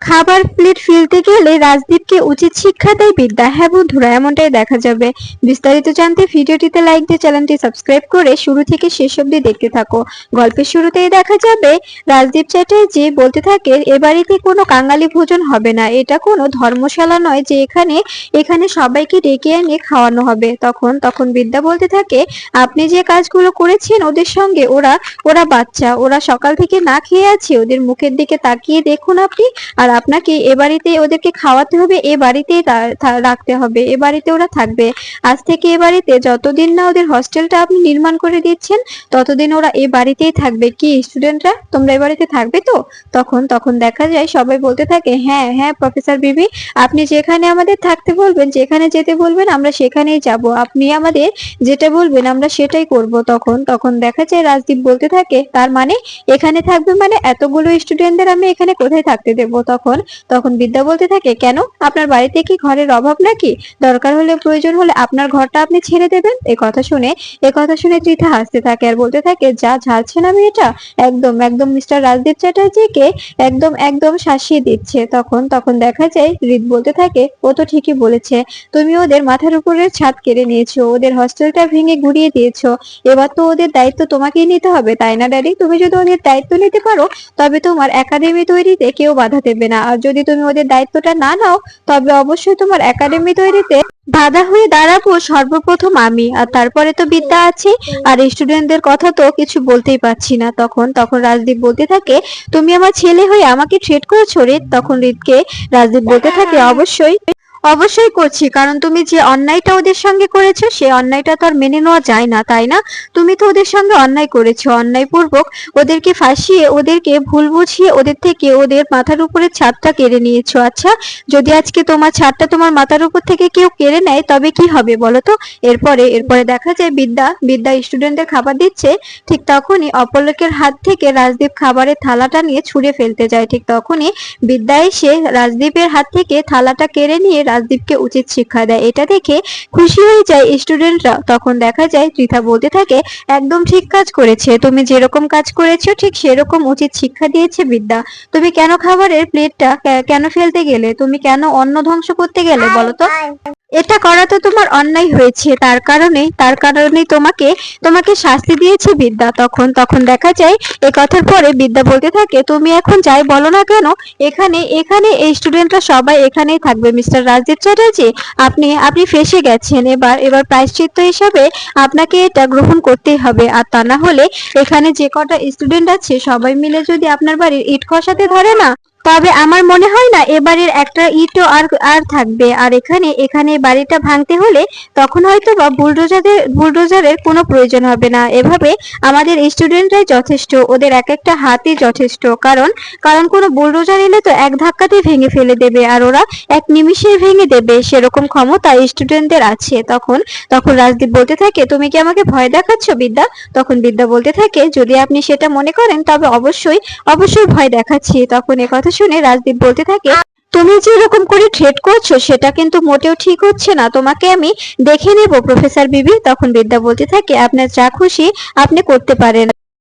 খাবার প্লেট ফেলতে গেলে রাজদীপকে উচিত শিক্ষা দেয় বিদ্যা। হ্যাঁ বন্ধুরা, এমনটাই দেখা যাবে। বিস্তারিত জানতে ভিডিওটিতে লাইক দিয়ে চ্যানেলটি সাবস্ক্রাইব করে শুরু থেকে শেষ অবধি দেখতে থাকো। গল্পের শুরুতেই দেখা যাবে রাজদীপ চ্যাটার্জি বলতে থাকে, এ বাড়িতে কোনো কাঙালি ভোজন হবে না, এটা কোনো ধর্মশালা নয় যে এখানে এখানে সবাইকে ডেকে এনে খাওয়ানো হবে। তখন তখন বিদ্যা বলতে থাকে, আপনি যে কাজগুলো করেছেন ওদের সঙ্গে, ওরা ওরা বাচ্চা, ওরা সকাল থেকে না খেয়ে আছে, ওদের মুখের দিকে তাকিয়ে দেখুন আপনি। আর আপনাকে এ বাড়িতে ওদেরকে খাওয়াতে হবে, এ বাড়িতেই রাখতে হবে, এ বাড়িতে ওরা থাকবে। আজ থেকে এ বাড়িতে যতদিন না ওদের হস্টেলটা আপনি নির্মাণ করে দিচ্ছেন ততদিন ওরা এ বাড়িতেই থাকবে। কি স্টুডেন্টরা, তোমরা এ বাড়িতে থাকবে তো? তখন তখন দেখা যায় সবাই বলতে থাকে, হ্যাঁ হ্যাঁ প্রফেসর বিবি, আপনি যেখানে আমাদের থাকতে বলবেন, যেখানে যেতে বলবেন আমরা সেখানেই যাব, আপনি আমাদের যেটা বলবেন আমরা সেটাই করব। তখন তখন দেখা যায় রাজদীপ বলতে থাকে, তার মানে এখানে থাকবে মানে এতগুলো স্টুডেন্টদের আমি এখানে কোথায় থাকতে দেব? তখন তখন বিদ্যা বলতে থাকে, কেন আপনার বাড়িতে কি ঘরের অভাব নাকি? দরকার হলে প্রয়োজন হলে আপনার ঘরটা আপনি ছেড়ে দেবেন। এ কথা শুনে ত্রিধা হাসতে থাকে আর বলতে থাকে, যা ঝাড়ছেন আমি এটা একদম একদম মিস্টার রাজদীপ চ্যাটার্জিকে একদম একদম শাসিয়ে দিচ্ছে। তখন তখন দেখা যায় হৃদ বলতে থাকে, ও তো ঠিকই বলেছে, তুমি ওদের মাথার উপরের ছাদ কেড়ে নিয়েছো, ওদের হস্টেলটা ভেঙে গুড়িয়ে দিয়েছো, এবার তো ওদের দায়িত্ব তোমাকেই নিতে হবে, তাই না ড্যাডি? তুমি যদি ওদের দায়িত্ব নিতে পারো তবে তোমার একাডেমি তৈরিতে কেউ বাধা দেবে না, আর যদি তুমি ওদের দায়িত্বটা না নাও তবে অবশ্যই তোমার একাডেমি তৈরিতে বাধা হয়ে দাঁড়াবো সর্বপ্রথম আমি, আর তারপরে তো বিদ্যা আছে। আর স্টুডেন্টদের কথা তো কিছু বলতেই পারছি না। তখন তখন রাজদীপ বলতে থাকে, তুমি আমার ছেলে হয়ে আমাকে ট্রিট করেছো রিত? তখন রিতকে রাজদীপ বলতে থাকে, অবশ্যই অবশ্যই করছি, কারণ তুমি যে অন্যায়টা ওদের সঙ্গে করেছো সেই অন্যায়টা তো আর মেনে নেওয়া যায় না, তাই না? তুমি তো ওদের সঙ্গে অন্যায় করেছো, অন্যায়পূর্বক ওদেরকে ফাঁসিয়ে, ওদেরকে ভুল বুঝিয়ে ওদের থেকে ওদের মাথার উপরে ছাদটা কেড়ে নিয়েছো। আচ্ছা, যদি আজকে তোমার ছাদটা তোমার মাথার উপর থেকে কেউ কেড়ে নেয় তবে কি হবে বলো তো? এরপরে এরপরে দেখা যায় বিদ্যা বিদ্যা স্টুডেন্টদের খাবার দিচ্ছে। ঠিক তখনই অপলকের হাত থেকে রাজদীপ খাবারের থালাটা নিয়ে ছুঁড়ে ফেলতে যায়। ঠিক তখনই বিদ্যা এসে রাজদীপের হাত থেকে থালাটা কেড়ে নিয়ে রাজদীপকে উচিত শিক্ষা দেয়। এটা দেখে খুশি হয়ে যায় স্টুডেন্টরা। তখন দেখা যায় ত্রিধা বলতে থাকে, একদম ঠিক কাজ করেছে, তুমি যেরকম কাজ করেছো ঠিক সেরকম উচিত শিক্ষা দিয়েছে বিদ্যা। তুমি কেন খাবারের প্লেটটা কেন ফেলতে গেলে? তুমি কেন অন্ন ধ্বংস করতে গেলে বলো তো? এটা করা তো তোমার অন্যায় হয়েছে, তার কারণেই তোমাকে তোমাকে শাস্তি দিয়েছে বিদ্যা। তখন তখন দেখা যায় এ কথার পরে বিদ্যা বলতে থাকে, তুমি এখন যাই বলো না কেন এখানে এখানে এই স্টুডেন্টরা সবাই এখানেই থাকবে। মিস্টার রাজদীপ চ্যাটার্জি, আপনি আপনি ফেঁসে গেছেন, এবার প্রায়শ্চিত্ত হিসাবে আপনাকে এটা গ্রহণ করতেই হবে, আর তা না হলে এখানে যে কটা স্টুডেন্ট আছে সবাই মিলে যদি আপনার বাড়ির ইট খসাতে ধরে না, তবে আমার মনে হয় না এবারের একটা ইটও আর আর থাকবে। আর এখানে এখানে বাড়িটা ভাঙতে হলে তখন হয়তো বা বুলডোজারের কোনো প্রয়োজন হবে না। এভাবে আমাদের স্টুডেন্টরাই যথেষ্ট, ওদের এক একটা হাতই যথেষ্ট, কারণ কারণ কোনো বুলডোজার এলে তো এক ধাক্কাতেই ভেঙে ফেলে দেবে, আর ওরা এক নিমিষেই ভেঙে দেবে, সেরকম ক্ষমতা স্টুডেন্টদের আছে। তখন তখন রাজদীপ বলতে থাকে, তুমি কি আমাকে ভয় দেখাচ্ছ বিদ্যা? তখন বিদ্যা বলতে থাকে, যদি আপনি সেটা মনে করেন তবে অবশ্যই অবশ্যই ভয় দেখাচ্ছি। তখন কথা শুনে রাজদীপ বলতে থাকে, তুমি যে এরকম করে থ্রেট করছো সেটা কিন্তু মোটেও ঠিক হচ্ছে না, তোমাকে আমি দেখে নেব প্রফেসর বিবি। তখন বিদ্যা বলতে থাকে, আপনার যা খুশি আপনি করতে পারেন।